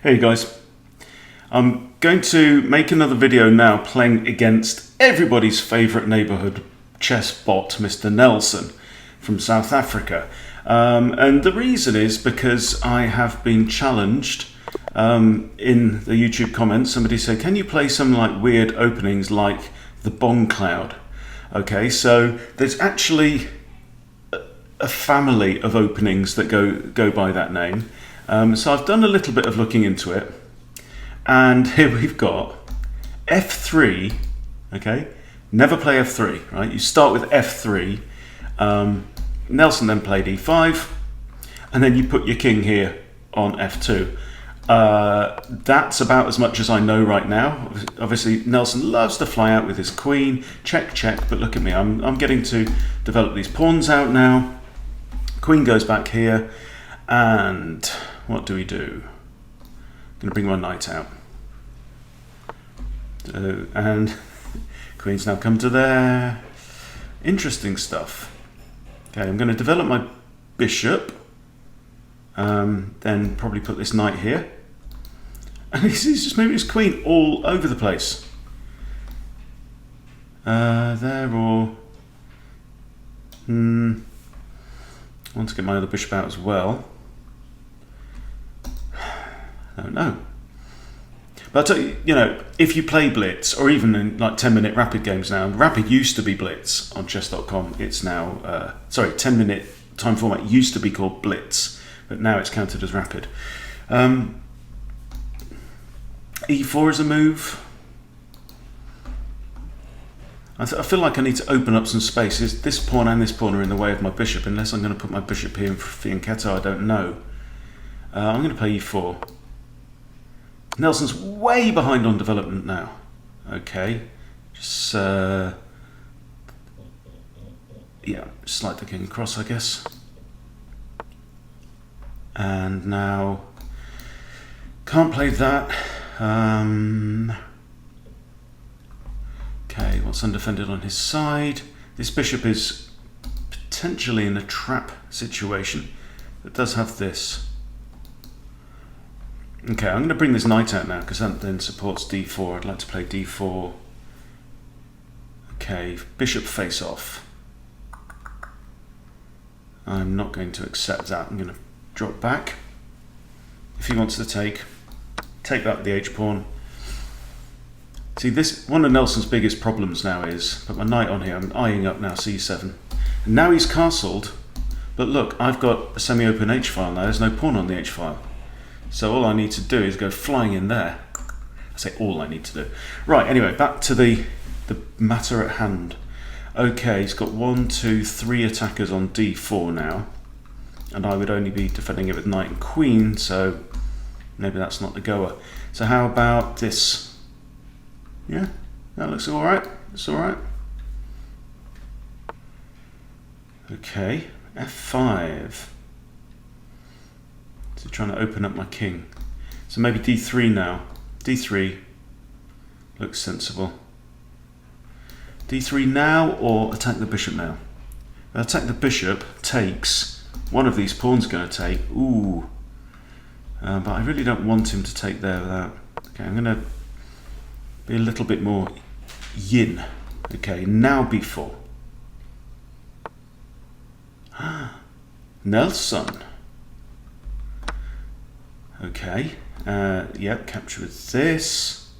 Hey guys, I'm going to make another video now playing against everybody's favourite neighbourhood chess bot, Mr. Nelson from South Africa. And the reason is because I have been challenged in the YouTube comments. Somebody said, can you play some like weird openings like the Bongcloud? Okay, so there's actually a family of openings that go by that name. So I've done a little bit of looking into it, and here we've got F3, okay? Never play F3, right? You start with F3, Nelson then played E5, and then you put your king here on F2. That's about as much as I know right now. Obviously, Nelson loves to fly out with his queen, check, check, but look at me, I'm getting to develop these pawns out now. Queen goes back here, and what do we do? I'm going to bring my knight out. And queen's now come to there. Interesting stuff. Okay, I'm going to develop my bishop. Then probably put this knight here. And he's just moving his queen all over the place. There or... I want to get my other bishop out as well. I don't know. But I'll tell you, you know, if you play Blitz, or even in like 10-minute Rapid games now, Rapid used to be Blitz on chess.com. It's now, 10-minute time format used to be called Blitz, but now it's counted as Rapid. E4 is a move. I feel like I need to open up some space. This pawn and this pawn are in the way of my bishop, unless I'm going to put my bishop here for fianchetto, I don't know. I'm going to play E4. Nelson's way behind on development now. Okay, just slide the king across, I guess. And now can't play that. Okay, what's undefended on his side? This bishop is potentially in a trap situation. It does have this. Okay, I'm going to bring this knight out now because that then supports d4. I'd like to play d4. Okay, bishop face off. I'm not going to accept that. I'm going to drop back. If he wants to take that with the h-pawn. See, this one of Nelson's biggest problems now is, put my knight on here, I'm eyeing up now c7. And now he's castled, but look, I've got a semi-open h-file now, there's no pawn on the h-file. So all I need to do is go flying in there. I say all I need to do. Right, anyway, back to the matter at hand. Okay, he's got 1, 2, 3 attackers on d4 now. And I would only be defending it with knight and queen, so maybe that's not the goer. So how about this? Yeah, that looks alright. It's alright. Okay, f5. So trying to open up my king. So maybe d3 now. d3 looks sensible. d3 now or attack the bishop now? If I attack the bishop, takes. One of these pawns going to take. Ooh. But I really don't want him to take there without. Okay, I'm going to be a little bit more yin. Okay, now b4. Nelson. Okay, yep, capture with this.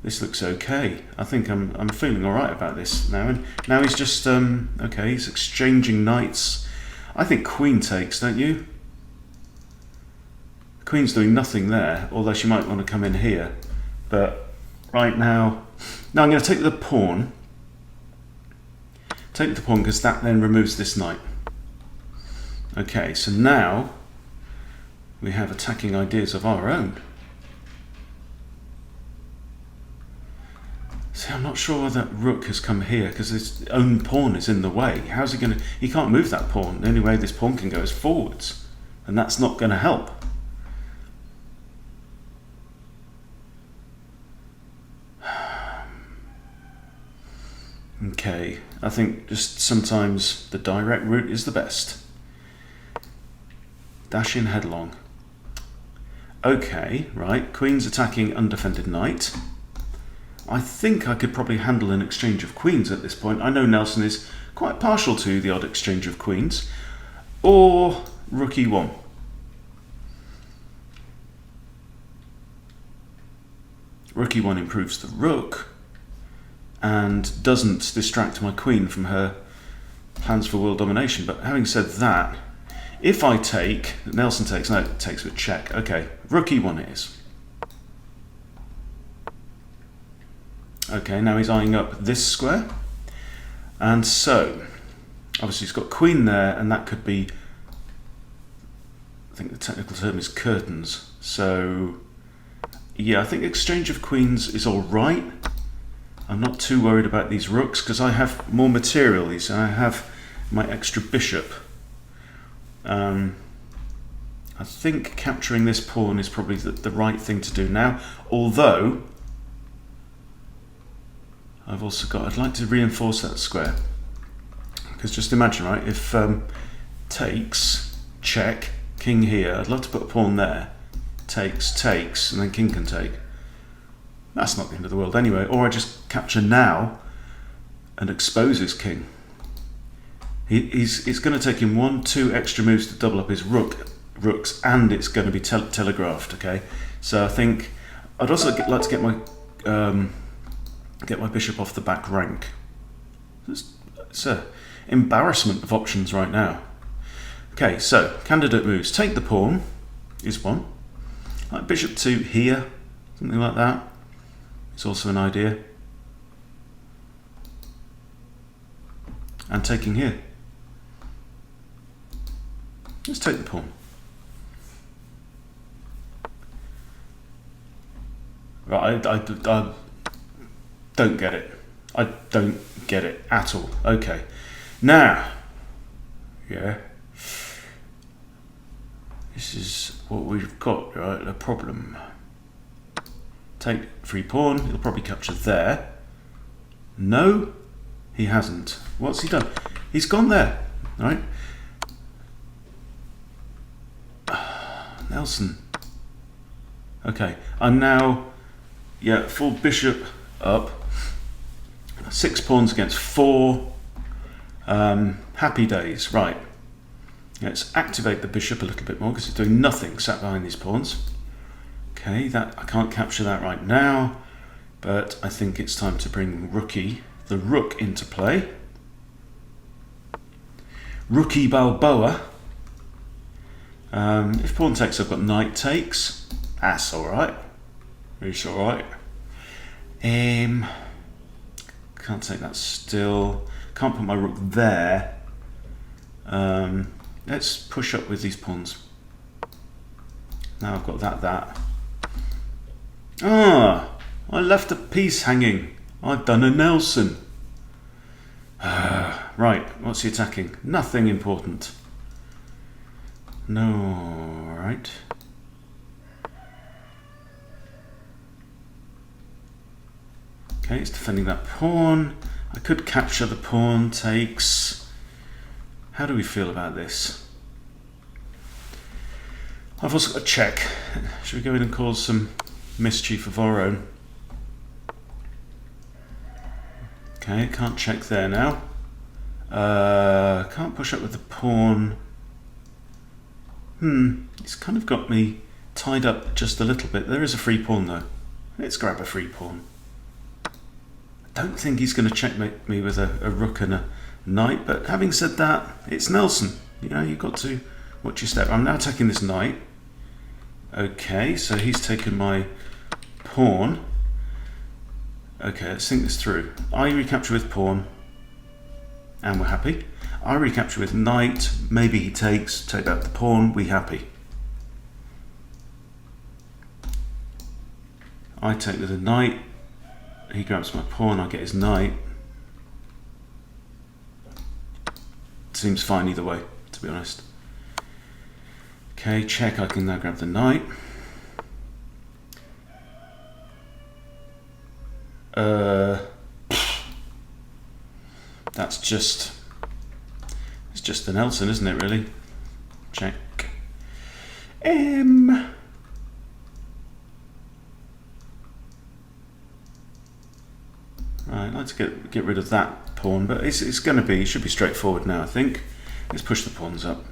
This looks okay. I think I'm feeling alright about this now. And now he's just, okay, he's exchanging knights. I think queen takes, don't you? Queen's doing nothing there, although she might want to come in here. But right now, I'm going to take the pawn. Take the pawn because that then removes this knight. Okay, so now we have attacking ideas of our own. See, I'm not sure why that rook has come here because his own pawn is in the way. How's he going to... He can't move that pawn. The only way this pawn can go is forwards. And that's not going to help. Okay, I think just sometimes the direct route is the best. Dash in headlong. Okay, right. Queen's attacking undefended knight. I think I could probably handle an exchange of queens at this point. I know Nelson is quite partial to the odd exchange of queens. Or rook e1. Rook e1 improves the rook and doesn't distract my queen from her plans for world domination. But having said that, if I take, Nelson takes, no, it takes with check. Okay, rook e1 it is. Okay, now he's eyeing up this square. And so, obviously he's got queen there, and that could be, I think the technical term is curtains. So, yeah, I think exchange of queens is all right. I'm not too worried about these rooks because I have more material. I have my extra bishop. I think capturing this pawn is probably the right thing to do now. Although, I've also got, I'd like to reinforce that square. Because just imagine, right, if takes, check, king here, I'd love to put a pawn there. Takes, and then king can take. That's not the end of the world anyway. Or I just capture now and expose his king. It's going to take him 1-2 extra moves to double up his rooks, and it's going to be telegraphed. Okay, so I think I'd also like to get my bishop off the back rank. It's an embarrassment of options right now. Okay, so candidate moves. Take the pawn is one. Like bishop to here, something like that. It's also an idea. And taking here. Let's take the pawn. Right, I don't get it. I don't get it at all. Okay. Now, yeah. This is what we've got, right? A problem. Take free pawn. He'll probably capture there. No, he hasn't. What's he done? He's gone there, right? Nelson. Okay, I'm now, yeah, full bishop up. 6 pawns against 4. Happy days, right. Let's activate the bishop a little bit more because it's doing nothing sat behind these pawns. Okay, that I can't capture that right now, but I think it's time to bring the rook into play. Rookie Balboa. If pawn takes, I've got knight takes. That's all right. It's all right. Can't take that still. Can't put my rook there. Let's push up with these pawns. Now I've got that. Ah, I left a piece hanging. I've done a Nelson. Right, what's he attacking? Nothing important. No, right. Okay, it's defending that pawn. I could capture the pawn, takes. How do we feel about this? I've also got a check. Should we go in and cause some mischief of our own? Okay, can't check there now. Can't push up with the pawn. It's kind of got me tied up just a little bit. There is a free pawn though. Let's grab a free pawn. I don't think he's going to checkmate me with a rook and a knight, but having said that, it's Nelson. You know, you've got to watch your step. I'm now attacking this knight. Okay, so he's taken my pawn. Okay, let's think this through. I recapture with pawn, and we're happy. I recapture with knight, maybe he takes, take back the pawn, we happy. I take with a knight, he grabs my pawn, I get his knight. Seems fine either way, to be honest. Okay, check, I can now grab the knight. That's just... It's just the Nelson, isn't it, really? Check. Tried to get rid of that pawn, but it should be straightforward now, I think. Let's push the pawns up.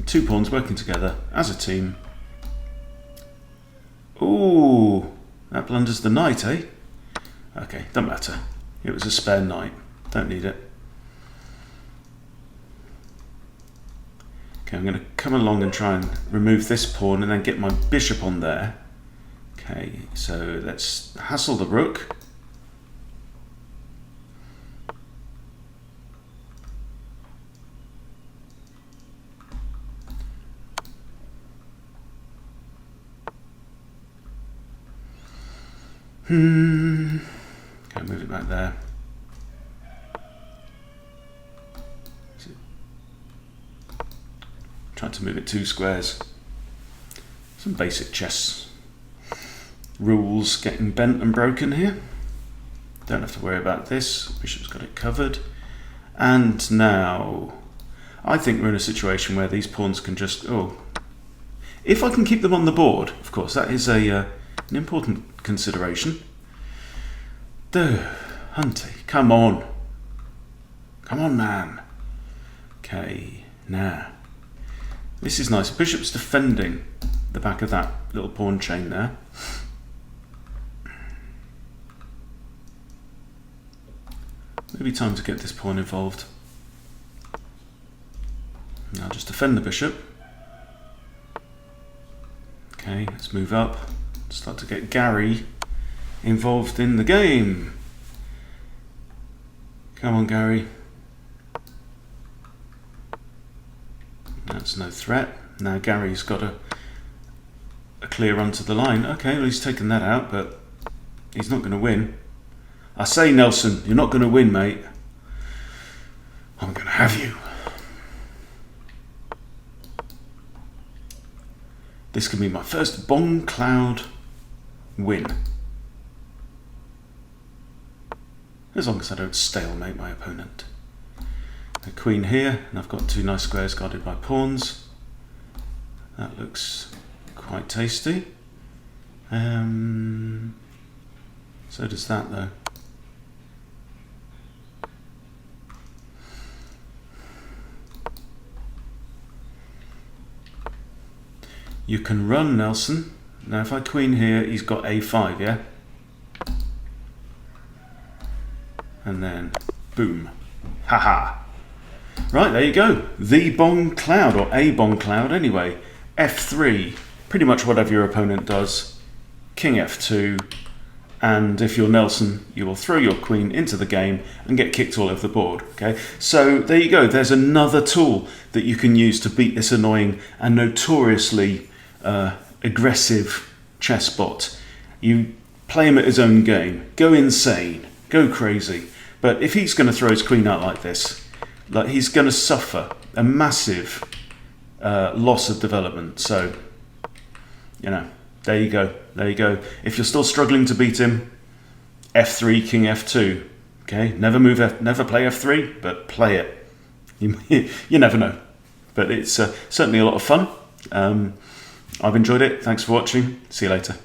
Two pawns working together as a team. Ooh, that blunders the knight, eh? Okay, don't matter. It was a spare knight. Don't need it. Okay, I'm going to come along and try and remove this pawn and then get my bishop on there. Okay, so let's hassle the rook. Okay, move it back there. Trying to move it 2 squares. Some basic chess rules getting bent and broken here. Don't have to worry about this. Bishop's got it covered. And now, I think we're in a situation where these pawns can just... if I can keep them on the board, of course, that is an important consideration. Hunty, come on. Come on, man. Okay, now. This is nice. Bishop's defending the back of that little pawn chain there. Maybe time to get this pawn involved. I'll just defend the bishop. Okay, let's move up. Start to get Gary involved in the game. Come on, Gary. That's no threat. Now Gary's got a clear run to the line. Okay, well he's taken that out, but he's not going to win. I say, Nelson, you're not going to win, mate. I'm going to have you. This can be my first Bongcloud win. As long as I don't stalemate my opponent. A queen here, and I've got 2 nice squares guarded by pawns. That looks quite tasty. So does that, though. You can run, Nelson. Now if I queen here, he's got a5, yeah? And then, boom. Haha. Right, there you go. The Bongcloud, or a Bongcloud anyway. f3, pretty much whatever your opponent does. King f2, and if you're Nelson, you will throw your queen into the game and get kicked all over the board. Okay, so there you go. There's another tool that you can use to beat this annoying and notoriously aggressive chess bot. You play him at his own game. Go insane. Go crazy. But if he's going to throw his queen out like this, like he's going to suffer a massive loss of development. So, you know, there you go. There you go. If you're still struggling to beat him, f3, king f2. Okay, never play f3, but play it. You never know. But it's certainly a lot of fun. I've enjoyed it. Thanks for watching. See you later.